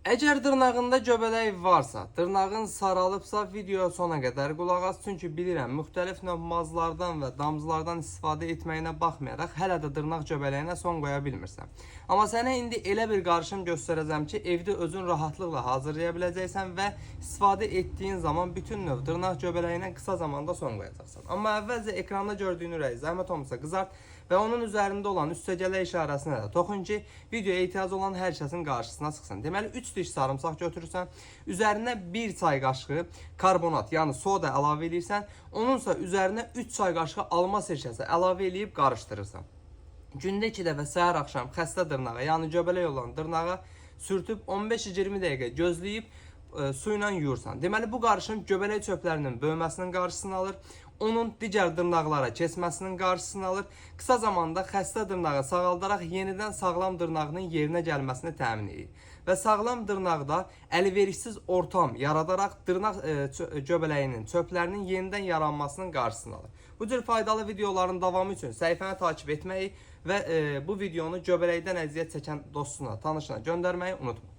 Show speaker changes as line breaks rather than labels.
Əgər dırnağında göbələk varsa, dırnağın saralıbsa videoya sona qədər qulaq as. Çünki bilirəm, müxtəlif növ mazlardan və damcılardan istifadə etməyinə baxmayaraq hələ də dırnaq göbələyinə son qoya bilmirsən. Amma sənə indi elə bir qarışım göstərəcəm ki, evdə özün rahatlıqla hazırlaya biləcəksən və istifadə etdiyin zaman bütün növ dırnaq göbələyinə qısa zamanda son qoyacaqsan. Amma əvvəlcə ekranda gördüyün ürəyi zəhmət olmasa qızart və onun üzərində olan üstəgələ işarəsinə də toxun ki, videoya ehtiyacı olan hər kəsin qarşısına çıxsın. Deməli, 3 diş sarımsaq götürürsən, üzərinə 1 çay qaşığı karbonat, yəni soda əlavə edirsən, onunsa üzərinə 3 çay qaşığı alma sirkəsi əlavə edib qarışdırırsan. Gündə 2 dəfə səhər axşam xəstə dırnağa, yəni göbələk olan dırnağa sürtüb 15-20 dəqiqə gözləyib su ilə yuyursan. Deməli, bu qarışım göbələk çöplərinin böyüməsinin qarşısını alır, onun digər dırnaqlara keçməsinin qarşısını alır, qısa zamanda xəstə dırnağı sağaldaraq yenidən sağlam dırnağının yerinə gəlməsini təmin edir. Və sağlam dırnaqda əlverişsiz ortam yaradaraq dırnaq göbələyinin, çöplərinin yenidən yaranmasının qarşısını alır. Bu cür faydalı videoların davamı üçün səhifəni takip etməyi və bu videonu göbələkdən əziyyət çəkən dostuna, tanışına göndərməyi unutma.